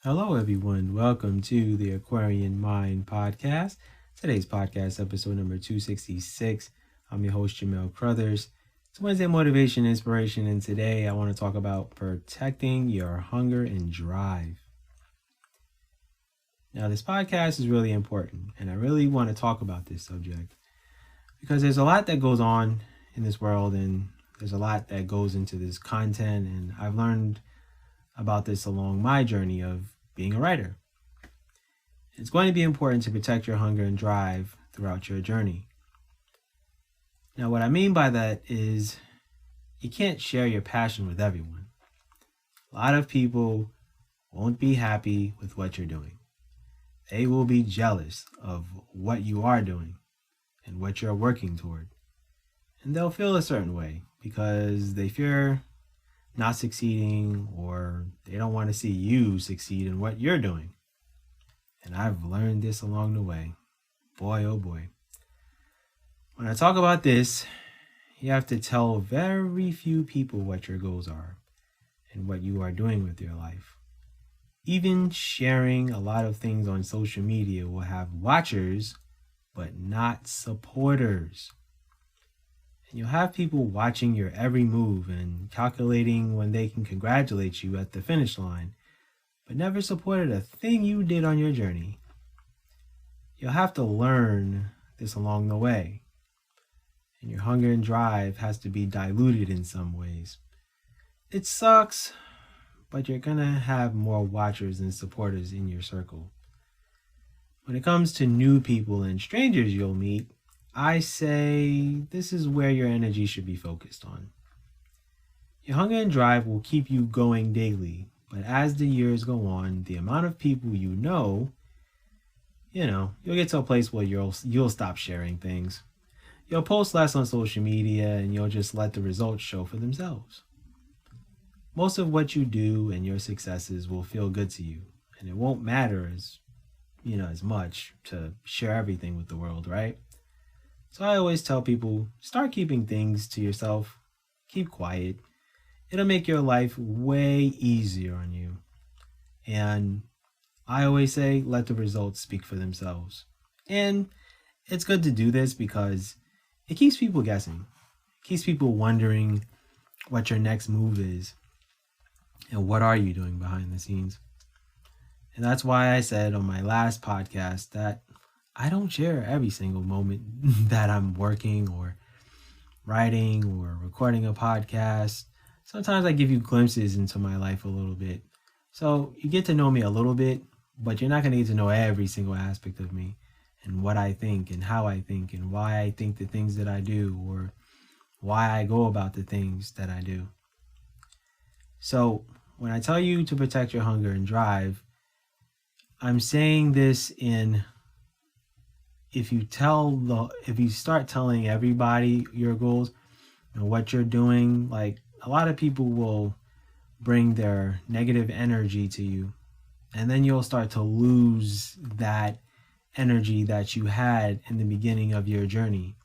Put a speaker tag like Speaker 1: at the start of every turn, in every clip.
Speaker 1: Hello, everyone. Welcome to the Aquarian Mind Podcast. Today's podcast, episode number 266. I'm your host, Jamel Crothers. It's Wednesday Motivation Inspiration, and today I want to talk about protecting your hunger and drive. Now, this podcast is really important, and I really want to talk about this subject because there's a lot that goes on in this world, and there's a lot that goes into this content, and I've learned about this along my journey of being a writer. It's going to be important to protect your hunger and drive throughout your journey. Now, what I mean by that is you can't share your passion with everyone. A lot of people won't be happy with what you're doing. They will be jealous of what you are doing and what you're working toward. And they'll feel a certain way because they fear not succeeding, or they don't want to see you succeed in what you're doing. And I've learned this along the way. Boy, oh boy. When I talk about this, you have to tell very few people what your goals are and what you are doing with your life. Even sharing a lot of things on social media will have watchers, but not supporters. And you'll have people watching your every move and calculating when they can congratulate you at the finish line, but never supported a thing you did on your journey. You'll have to learn this along the way. And your hunger and drive has to be diluted in some ways. It sucks, but you're going to have more watchers and supporters in your circle. When it comes to new people and strangers you'll meet, I say this is where your energy should be focused on. Your hunger and drive will keep you going daily, but as the years go on, the amount of people you'll get to a place where you'll stop sharing things. You'll post less on social media and you'll just let the results show for themselves. Most of what you do and your successes will feel good to you, and it won't matter as much to share everything with the world, right? So I always tell people, start keeping things to yourself. Keep quiet. It'll make your life way easier on you. And I always say, let the results speak for themselves. And it's good to do this because it keeps people guessing. It keeps people wondering what your next move is and what are you doing behind the scenes. And that's why I said on my last podcast that I don't share every single moment that I'm working or writing or recording a podcast. Sometimes I give you glimpses into my life a little bit. So you get to know me a little bit, but you're not going to get to know every single aspect of me and what I think and how I think and why I think the things that I do or why I go about the things that I do. So when I tell you to protect your hunger and drive, I'm saying this if you start telling everybody your goals and what you're doing, like a lot of people will bring their negative energy to you, and then you'll start to lose that energy that you had in the beginning of your journey.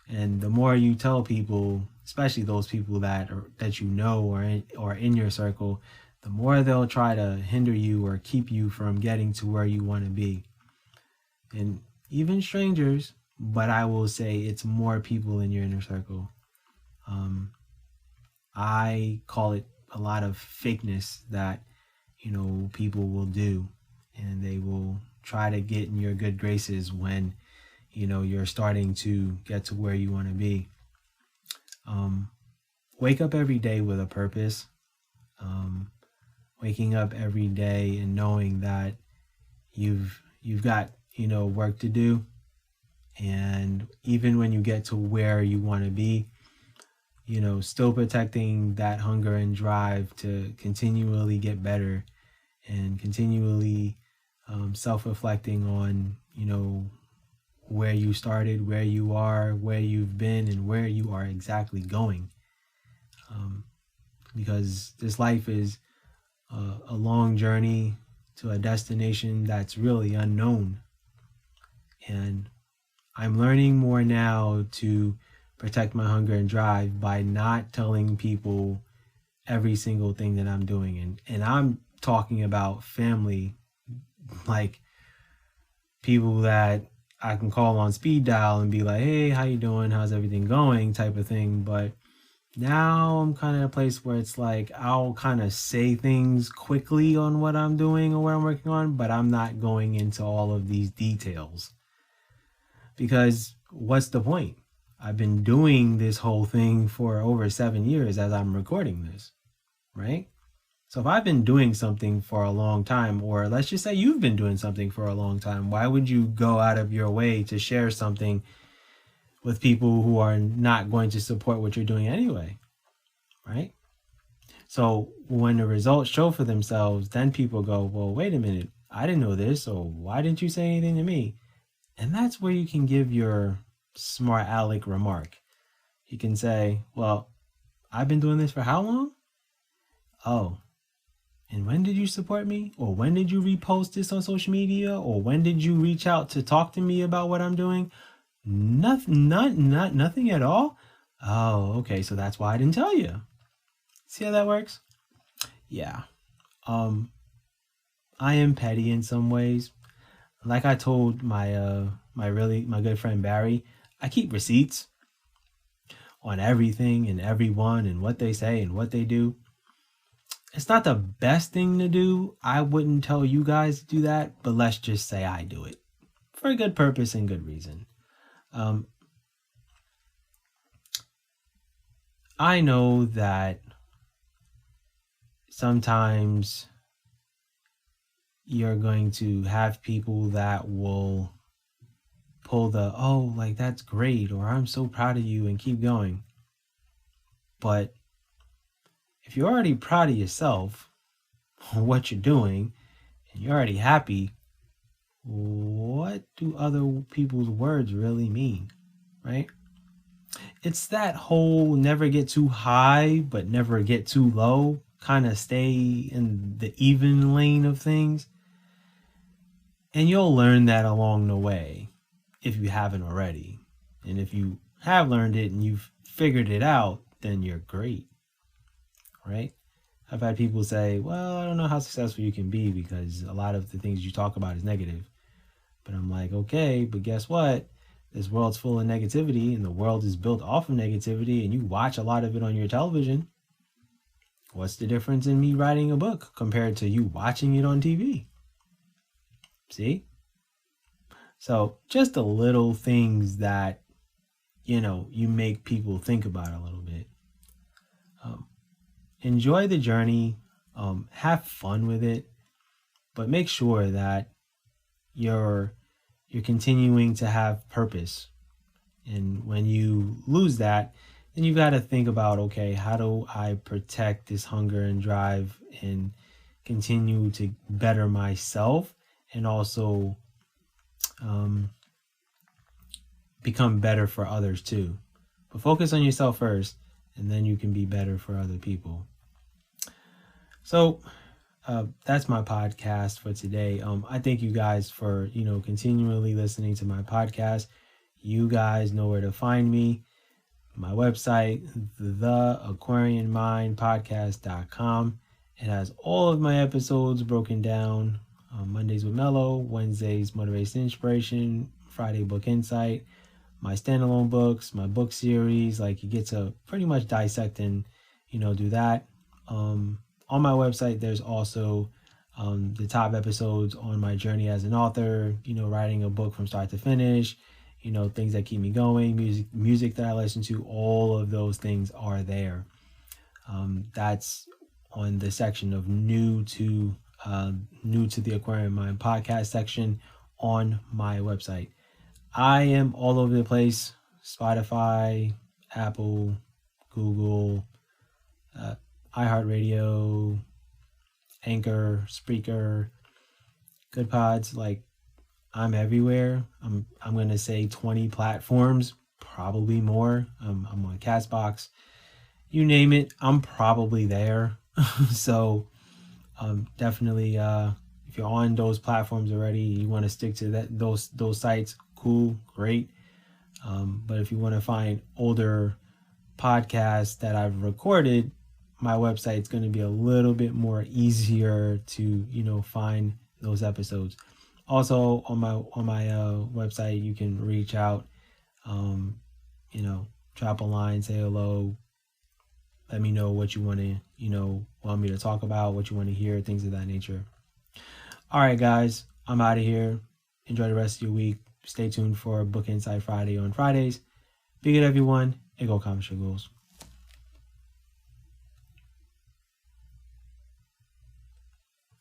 Speaker 1: And the more you tell people, especially those people that you know or in your circle, the more they'll try to hinder you or keep you from getting to where you want to be. And even strangers, but I will say it's more people in your inner circle. I call it a lot of fakeness that, people will do, and they will try to get in your good graces when, you're starting to get to where you want to be. Wake up every day with a purpose. Waking up every day and knowing that you've got work to do, and even when you get to where you want to be, still protecting that hunger and drive to continually get better and continually self-reflecting on where you started, where you are, where you've been, and where you are exactly going, because this life is a long journey to a destination that's really unknown. And I'm learning more now to protect my hunger and drive by not telling people every single thing that I'm doing. And I'm talking about family, like people that I can call on speed dial and be like, hey, how you doing? How's everything going? Type of thing. But now I'm kind of in a place where it's like I'll kind of say things quickly on what I'm doing or what I'm working on, but I'm not going into all of these details. Because what's the point? I've been doing this whole thing for over 7 years as I'm recording this, right? So if I've been doing something for a long time, or let's just say you've been doing something for a long time, why would you go out of your way to share something with people who are not going to support what you're doing anyway, right? So when the results show for themselves, then people go, well, wait a minute, I didn't know this, so why didn't you say anything to me? And that's where you can give your smart aleck remark. You can say, well, I've been doing this for how long? Oh, and when did you support me? Or when did you repost this on social media? Or when did you reach out to talk to me about what I'm doing? Nothing at all. Oh, okay. So that's why I didn't tell you. See how that works? Yeah. I am petty in some ways. Like I told my good friend Barry, I keep receipts on everything and everyone and what they say and what they do. It's not the best thing to do. I wouldn't tell you guys to do that, but let's just say I do it for a good purpose and good reason. I know that sometimes you're going to have people that will pull the, oh, like that's great, or I'm so proud of you, and keep going. But if you're already proud of yourself or what you're doing, and you're already happy, what do other people's words really mean, right? It's that whole never get too high, but never get too low, kind of stay in the even lane of things. And you'll learn that along the way if you haven't already. And if you have learned it and you've figured it out, then you're great, right? I've had people say, well, I don't know how successful you can be because a lot of the things you talk about is negative. But I'm like, okay, but guess what? This world's full of negativity and the world is built off of negativity and you watch a lot of it on your television. What's the difference in me writing a book compared to you watching it on TV? See? So just the little things that, you make people think about a little bit. Enjoy the journey, have fun with it, but make sure that you're continuing to have purpose. And when you lose that, then you got to think about, okay, how do I protect this hunger and drive and continue to better myself and also become better for others too. But focus on yourself first, and then you can be better for other people. So that's my podcast for today. I thank you guys for, continually listening to my podcast. You guys know where to find me. My website, theaquarianmindpodcast.com. It has all of my episodes broken down. Mondays with Mellow, Wednesdays Motivation Inspiration, Friday Book Insight, my standalone books, my book series. Like you get to pretty much dissect and, do that. On my website, there's also the top episodes on my journey as an author, writing a book from start to finish, things that keep me going, music that I listen to, all of those things are there. That's on the section of new to the Aquarian Mind podcast section on my website. I am all over the place: Spotify, Apple, Google, iHeartRadio, Anchor, Spreaker, Good Pods. Like, I'm everywhere. I'm gonna say 20 platforms, probably more. I'm on Castbox. You name it, I'm probably there. So definitely, if you're on those platforms already, you want to stick to those sites, cool, great. But if you want to find older podcasts that I've recorded, my website, it's going to be a little bit more easier to, find those episodes. Also on my website, you can reach out, drop a line, say hello, let me know what you want to, want me to talk about, what you want to hear, things of that nature. All right, guys, I'm out of here. Enjoy the rest of your week. Stay tuned for Book Insight Friday on Fridays. Be good, everyone, and go accomplish your goals.